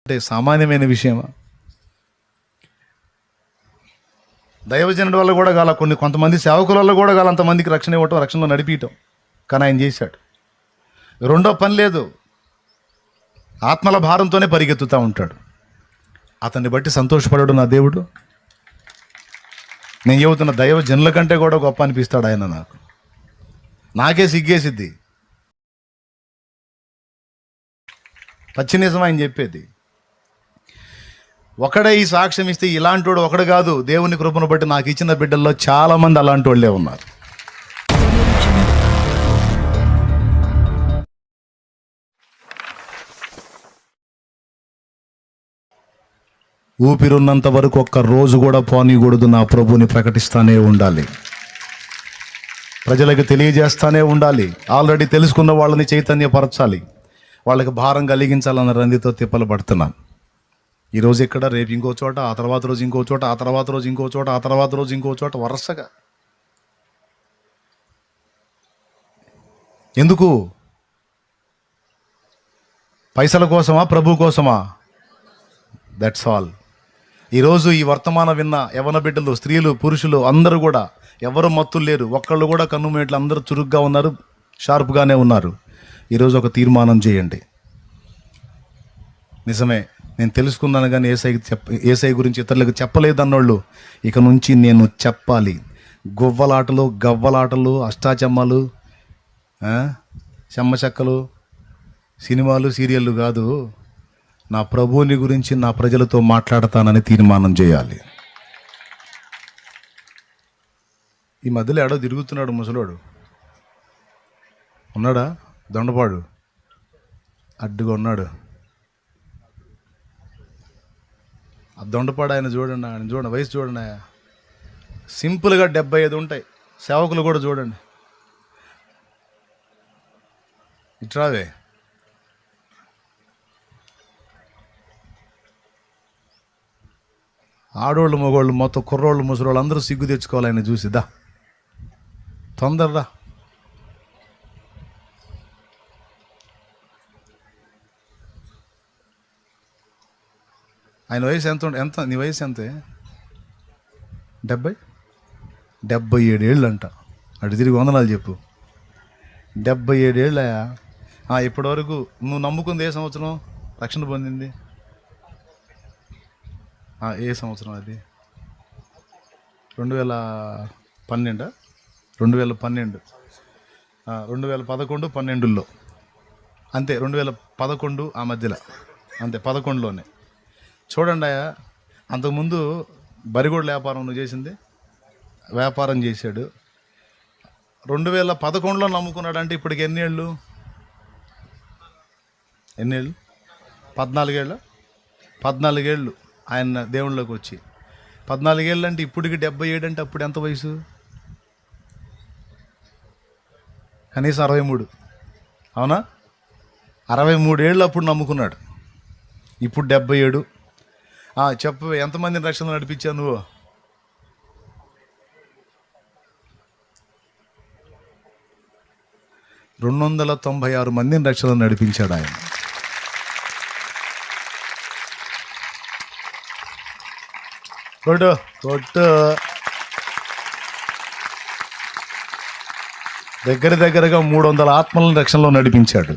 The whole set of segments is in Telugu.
అంటే సామాన్యమైన విషయమా? దైవజనుడి వల్ల కూడా కాల, కొంతమంది సేవకుల వల్ల కూడా కాల అంతమందికి రక్షణ ఇవ్వటం, రక్షణలో నడిపించటం. కానీ ఆయన చేశాడు. రెండో పని లేదు, ఆత్మల భారంతోనే పరిగెత్తుతూ ఉంటాడు. అతన్ని బట్టి సంతోషపడాడు నా దేవుడు. నేను చెబుతున్న దైవజనుల కంటే కూడా గొప్ప అనిపిస్తాడు ఆయన. నాకే సిగ్గేసిద్ది, పచ్చి నిజం ఆయన చెప్పేది. ఒకడే ఈ సాక్ష్యం ఇస్తే ఇలాంటి వాడు ఒకడు కాదు. దేవుని కృపను బట్టి నాకు ఇచ్చిన బిడ్డల్లో చాలామంది అలాంటి వాళ్ళే ఉన్నారు. ఊపిరున్నంత వరకు ఒక్క రోజు కూడా పోనీకూడదు. నా ప్రభుని ప్రకటిస్తానే ఉండాలి, ప్రజలకు తెలియజేస్తానే ఉండాలి. ఆల్రెడీ తెలుసుకున్న వాళ్ళని చైతన్యపరచాలి, వాళ్ళకి భారం కలిగించాలన్న రందితో తిప్పలు పడుతున్నాను. ఈరోజు ఇక్కడ, రేపు ఇంకో చోట, ఆ తర్వాత రోజు ఇంకో చోట, ఆ తర్వాత రోజు ఇంకో చోట, ఆ తర్వాత రోజు ఇంకో చోట, వరుసగా. ఎందుకు? పైసల కోసమా, ప్రభు కోసమా? That's all. ఈరోజు ఈ వర్తమానం విన్న యవన బిడ్డలు, స్త్రీలు, పురుషులు అందరూ కూడా ఎవరు మత్తులు లేరు. ఒక్కళ్ళు కూడా కన్నుమేట్లు, అందరూ చురుగ్గా ఉన్నారు, షార్ప్గానే ఉన్నారు. ఈరోజు ఒక తీర్మానం చేయండి. నిజమే, నేను తెలుసుకున్నాను కానీ ఏసై గురించి ఇతరులకు చెప్పలేదన్నోళ్ళు ఇక నుంచి నేను చెప్పాలి. గువ్వలాటలు, గవ్వలాటలు, అష్టాచమ్మలు, చెమ్మచక్కలు, సినిమాలు, సీరియళ్ళు కాదు, నా ప్రభువుని గురించి నా ప్రజలతో మాట్లాడతానని తీర్మానం చేయాలి. ఈ మధ్యలో ఎడో తిరుగుతున్నాడు ముసలోడు, ఉన్నాడా? దొండపాడు అడ్డుగా ఉన్నాడు. ఆ దొండపాడు ఆయన చూడండి, ఆయన చూడండి, వయసు చూడండి. సింపుల్గా 75 ఉంటాయి. సేవకులు కూడా చూడండి. ఇట్రావే, ఆడోళ్ళు మగోళ్ళు మొత్తం కుర్రోళ్ళు ముసలోళ్ళు అందరూ సిగ్గు తెచ్చుకోవాలి ఆయన చూసిదా. తొందరరా. ఆయన వయసు ఎంత? నీ వయసు ఎంతే? 77 ఏళ్ళు అంట. అటు తిరిగి వందనాలు చెప్పు. 77 ఏళ్ళయా? ఇప్పటివరకు నువ్వు నమ్ముకుంది ఏ సంవత్సరం? రక్షణ పొందింది ఏ సంవత్సరం? అది 2012, 2012, 2011, 12లో అంతే. 2011 ఆ మధ్యలో అంతే, 11లోనే. చూడండి, అంతకుముందు బరిగోడ్ల వ్యాపారం నువ్వు చేసింది, వ్యాపారం చేశాడు. 2011లో నమ్ముకున్నాడు అంటే ఇప్పటికి ఎన్ని ఏళ్ళు? 14 ఏళ్ళు. 14 ఏళ్ళు ఆయన దేవుళ్ళలోకి వచ్చి. 14 ఏళ్ళు అంటే ఇప్పటికి 77 అంటే అప్పుడు ఎంత వయసు? కనీసం 63. అవునా? 63 ఏళ్ళు అప్పుడు నమ్ముకున్నాడు, ఇప్పుడు 77. చెప్పు, ఎంతమందిని రక్షణ నడిపించావు నువ్వు? $296 మందిని రక్షణ నడిపించాడు ఆయన. కొట్టు. దగ్గరగా 300 ఆత్మలను రక్షణలో నడిపించాడు.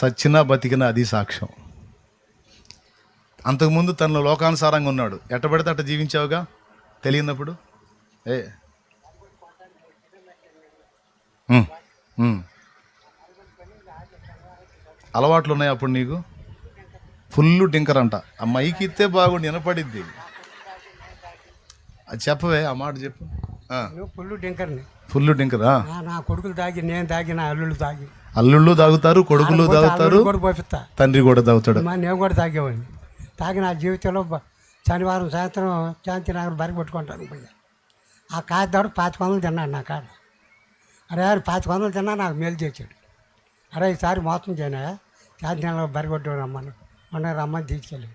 సచ్చినా బతికినా అది సాక్ష్యం. అంతకుముందు తనలో లోకానుసారంగా ఉన్నాడు. ఎట్టబడితే అట్ట జీవించావుగా తెలియనప్పుడు. అలవాట్లు ఉన్నాయి అప్పుడు నీకు. ఫుల్ డింకర్ అంట. ఆ మైకి ఇస్తే బాగుండి వినపడిద్ది. అది చెప్పవే, ఆ మాట చెప్పు. ఫుల్ డింకర్. నా కొడుకులు తాగి, నేను తాగి, నా అల్లుళ్ళు తాగుతారు, కొడుకులు తాగుతారు, తండ్రి కూడా తాగుతాడు. నేను కూడా తాగేవాడిని. తాగి నా జీవితంలో శనివారం సాయంత్రం శాంతినగర్ బరికి పట్టుకుంటాను పోయా. ఆ కాగితాడు 2500 తిన్నాడు నా కాడ. అరే 2500 తిన్నా నాకు మేలు చేశాడు. అరే ఈసారి మోసం చేయనా, శాంతినగర్ బరికి కొట్టు రమ్మను, రమ్మని తీసుకెళ్ళి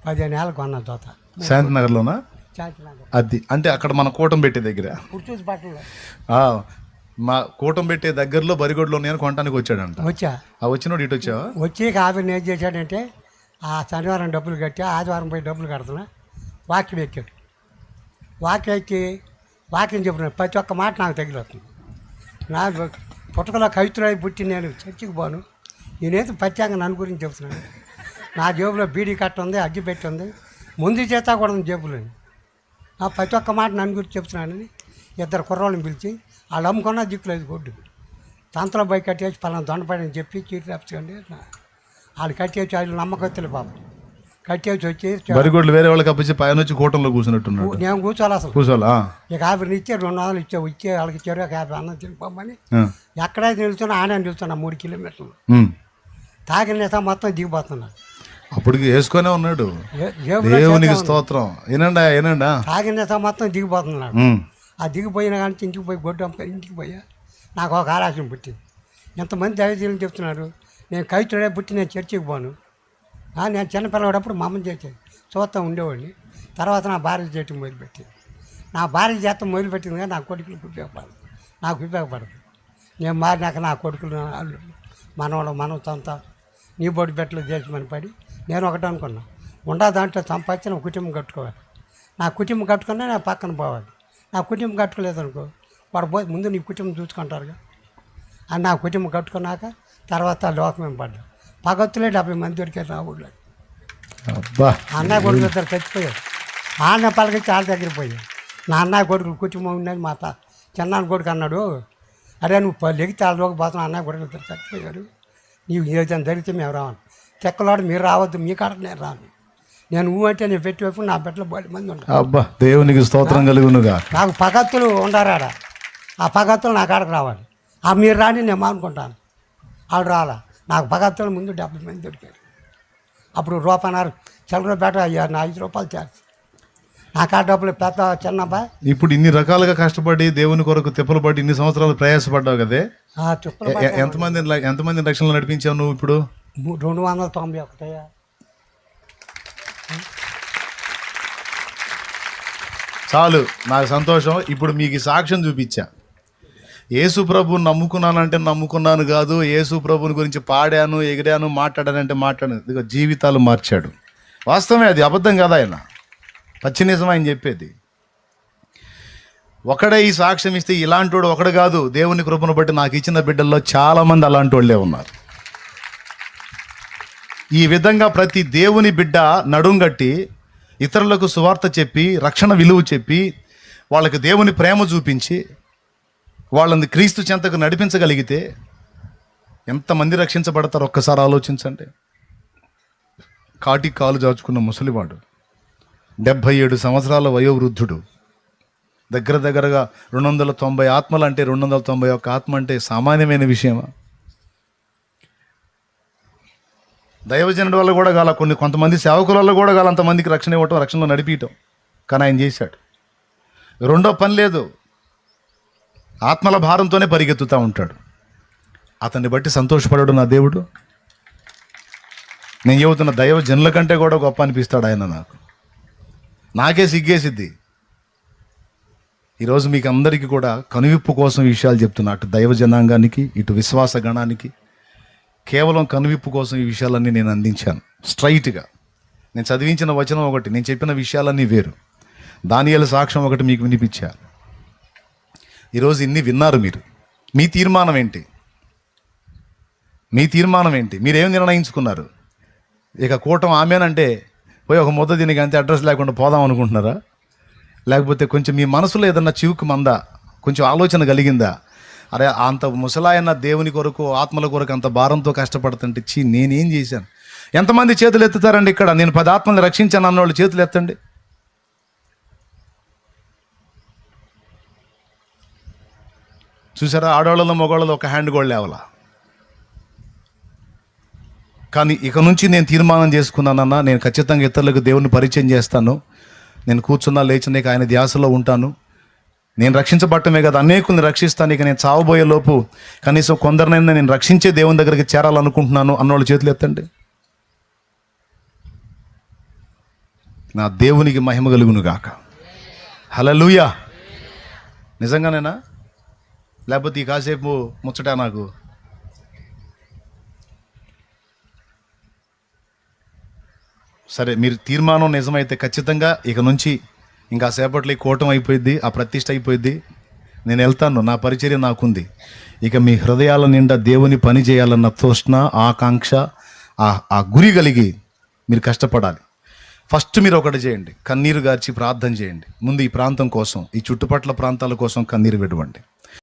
15 ఏళ్ళకు కొన్నాను తోత. శాంతినగర్లోనా? శాంతినగర్. అది అంటే అక్కడ మన కూటం పెట్టే దగ్గర. పుర్చూసి పట్టణంలో. మా కూటం పెట్టే దగ్గరలో బరిగొడ్లో నేను కొనడానికి వచ్చాడంట. వచ్చా వచ్చినోడు ఇటు వచ్చావా? వచ్చి కాఫీ ఏం చేశాడంటే ఆ శనివారం డబ్బులు కట్టి ఆదివారం పోయి డబ్బులు కడుతున్నా వాక్యం ఎక్కాడు. వాక్యం ఎక్కి వాక్యం చెప్పిన ప్రతి ఒక్క మాట నాకు తగిలిస్తుంది. నాకు పుట్టకలో కవిత్రులై పుట్టి నేను చర్చికి పోను, నేనైతే ప్రత్యేకంగా నన్ను గురించి చెప్తున్నాను. నా జేబులో బీడీ కట్ట ఉంది, అగ్గి పెట్టి ఉంది, ముందు చేత కూడా ఉంది జేబులో. ఆ ప్రతి ఒక్క మాట నన్ను గురించి చెప్తున్నానని ఇద్దరు కుర్రోళ్ళని పిలిచి వాళ్ళు అమ్ముకున్నా దిక్కులేదు గొడ్డు తంతలో పోయి కట్టేసి పలానా దొండపడని చెప్పి చీటి రాపించండి. వాళ్ళు కట్టేసి వాళ్ళు నమ్మకత్తులు పాపం కట్టేసి వచ్చి బరిగొడ్లు వేరే వాళ్ళకి అప్పించి పైన వచ్చి కూటంలో కూర్చున్నట్టున్నాడు. నేను కూర్చోవాలి అసలు కూర్చోాలా. ఇక ఆవిరిని ఇచ్చే 200 ఇచ్చే వాళ్ళకి ఇచ్చారు. 50 అన్నం తినిపోమని ఎక్కడైతే నిలుస్తున్నా ఆనే నిలుస్తున్నా 3 కిలోమీటర్లు. తాగిన నేత మొత్తం దిగిపోతున్నాడు. అప్పటికి వేసుకొనే ఉన్నాడు. దేవునికి స్తోత్రం. ఏనండా ఏనండా తాగిన నేత మొత్తం దిగిపోతున్నాడు. ఆ దిగిపోయిన కానీ ఇంటికి పోయి గొడ్డు అమ్ముకొని ఇంటికి పోయా నాకు ఒక ఆలోచన పుట్టింది. ఎంతమంది దైవజనులు చెప్తున్నారు నేను కవితుడే పుట్టి నేను చర్చికి పోను. నేను చిన్నపిల్లవాడప్పుడు మా అమ్మని చేసేది చూస్తా ఉండేవాడిని. తర్వాత నా భార్య చేయటం మొదలుపెట్టింది. నా భార్య చేత మొదలుపెట్టింది కానీ నా కొడుకులకు ఉపయోగపడదు, నాకు ఉపయోగపడదు. నేను మారినాక నా కొడుకులు మనవాడు మనవతంతా నీ బొడ్డు పెట్టలు దేశమని పడి నేను ఒకటి అనుకున్నా ఉండా దాంట్లో సంపాదించి నా కుటుంబం కట్టుకోవాలి. నా కుటుంబం కట్టుకున్నా నా పక్కన పోవాలి. నా కుటుంబం కట్టుకోలేదనుకో వాడు పోయి ముందు నీ కుటుంబం చూసుకుంటారుగా అని నా కుటుంబం కట్టుకున్నాక తర్వాత లోకమేం పడ్డా. పగత్తులే 70 మంది దొరికారు నా ఊళ్ళో. అన్నయ్య కొడుకు ఇద్దరు చచ్చిపోయారు. ఆ అన్న పలకిచ్చి వాళ్ళ దగ్గర పోయారు. నా అన్నయ్య కొడుకు కుటుంబం ఉన్నది మా చిన్నాన్న కొడుకు అన్నాడు, అరే నువ్వు లెగితే వాళ్ళకి పోతున్నా అన్నయ్య కొడుకు ఇద్దరు చచ్చిపోయారు, నీవు ఏదైనా జరిగితే మేము రావాలి. చెక్కలోడు మీరు రావద్దు, మీ కాడ నేను రాను. నేను ఊ అంటే నేను పెట్టి వైపు నా బిడ్డలు 10 మంది ఉంటారు. అబ్బా దేవునికి స్తోత్రం కలుగునుగా. నాకు పగత్తులు ఉండారాడ, ఆ పగత్తులు నా కాడకు రావాలి. ఆ మీరు రాని నేను మానుకుంటాను. వాళ్ళు రాలా. నాకు పగత్తులు ముందు 70 మంది దొరికారు. అప్పుడు రూపాయన్నారు చిల్లరపేట 5 రూపాయలు ఛార్జ్. నా కాడ డబ్బులు పెద్ద చిన్నబ్బా. ఇప్పుడు ఇన్ని రకాలుగా కష్టపడి దేవుని కొరకు తిప్పలు పడి ఇన్ని సంవత్సరాలు ప్రయాసపడ్డావు కదే. ఎంతమంది రక్షణలు నడిపించావు నువ్వు ఇప్పుడు? 291. చాలు, నాకు సంతోషం. ఇప్పుడు మీకు సాక్ష్యం చూపించా. యేసు ప్రభుని నమ్ముకున్నానంటే నమ్ముకున్నాను కాదు, యేసు ప్రభుని గురించి పాడాను, ఎగిరాను, మాట్లాడానంటే మాట్లాడాను. ఇదిగో జీవితాలు మార్చాడు. వాస్తవమే, అది అబద్ధం కదా. ఆయన పచ్చి నిజం ఆయన చెప్పేది. ఒకడే ఈ సాక్ష్యం ఇస్తే ఇలాంటి వాడు ఒకడు కాదు. దేవుని కృపను బట్టి నాకు ఇచ్చిన బిడ్డల్లో చాలామంది అలాంటి వాళ్ళే ఉన్నారు. ఈ విధంగా ప్రతి దేవుని బిడ్డ నడుంగట్టి ఇతరులకు సువార్త చెప్పి రక్షణ విలువ చెప్పి వాళ్ళకి దేవుని ప్రేమ చూపించి వాళ్ళని క్రీస్తు చెంతకు నడిపించగలిగితే ఎంతమంది రక్షించబడతారు ఒక్కసారి ఆలోచించండి. కాటికి కాలు జాచుకున్న ముసలివాడు, 77 సంవత్సరాల వయోవృద్ధుడు, దగ్గరగా 290 ఆత్మలు అంటే 291 ఆత్మ అంటే సామాన్యమైన విషయమా? దైవజనుడి వల్ల కూడా కాల, కొంతమంది సేవకుల వల్ల కూడా కాల అంతమందికి రక్షణ ఇవ్వటం, రక్షణలో నడిపించటం. కానీ ఆయన చేశాడు. రెండో పని లేదు, ఆత్మల భారంతోనే పరిగెత్తుతూ ఉంటాడు. అతన్ని బట్టి సంతోషపడాడు నా దేవుడు. నేను చెబుతున్న దైవజనుల కంటే కూడా గొప్ప అనిపిస్తాడు ఆయన. నాకే సిగ్గేసిద్ది. ఈరోజు మీకు అందరికీ కూడా కనువిప్పు కోసం ఈ విషయాలు చెప్తున్నా. అటు దైవ జనాంగానికి, ఇటు విశ్వాస గణానికి కేవలం కనువిప్పు కోసం ఈ విషయాలన్నీ నేను అందించాను. స్ట్రైట్గా నేను చదివించిన వచనం ఒకటి, నేను చెప్పిన విషయాలన్నీ వేరు. దానియేలు సాక్ష్యం ఒకటి మీకు వినిపించాను. ఈరోజు ఇన్ని విన్నారు మీరు. మీ తీర్మానం ఏంటి? మీ తీర్మానం ఏంటి? మీరేం నిర్ణయించుకున్నారు? ఇక కూటం ఆమెనంటే పోయి ఒక ముద్ద దీనికి అంతే అడ్రస్ లేకుండా పోదాం అనుకుంటున్నారా? లేకపోతే కొంచెం మీ మనసులో ఏదన్నా చివుకు మందా, కొంచెం ఆలోచన కలిగిందా? అరే అంత ముసలాయన దేవుని కొరకు, ఆత్మల కొరకు అంత భారంతో కష్టపడుతుంటే నేనేం చేశాను? ఎంతమంది చేతులు ఎత్తుతారండి ఇక్కడ? నేను 10 ఆత్మల్ని రక్షించాను అన్నోళ్ళు చేతులు ఎత్తండి. చూసారా, ఆడవాళ్ళలో మగవాళ్ళలో ఒక హ్యాండ్ కూడా లేవలా. కానీ ఇక నుంచి నేను తీర్మానం చేసుకున్నానన్నా, నేను ఖచ్చితంగా ఇతరులకు దేవుని పరిచయం చేస్తాను. నేను కూర్చున్నా లేచినాక ఆయన ధ్యాసలో ఉంటాను. నేను రక్షించబట్టమే కదా, అనేకుల్ని రక్షిస్తాను. ఇక నేను చావబోయే లోపు కనీసం కొందరినైనా నేను రక్షించే దేవుని దగ్గరికి చేరాలనుకుంటున్నాను అన్నోళ్ళు చేతులు ఎత్తండి. నా దేవునికి మహిమ కలుగును గాక. హల్లెలూయా. నిజంగానేనా? లేకపోతే ఈ కాసేపు ముచ్చట నాకు. సరే, మీరు తీర్మానం నిజమైతే ఖచ్చితంగా ఇక నుంచి ఇంకా సేపట్లో ఈ కూటం అయిపోయింది, ఆ ప్రతిష్ట అయిపోయింది, నేను వెళ్తాను, నా పరిచర్య నాకుంది. ఇక మీ హృదయాల నిండా దేవుని పని చేయాలన్న తృష్ణ, ఆకాంక్ష, ఆ గురి కలిగి మీరు కష్టపడాలి. ఫస్ట్ మీరు ఒకటి చేయండి, కన్నీరు గార్చి ప్రార్థన చేయండి. ముందు ఈ ప్రాంతం కోసం, ఈ చుట్టుపక్కల ప్రాంతాల కోసం కన్నీరు విడవండి.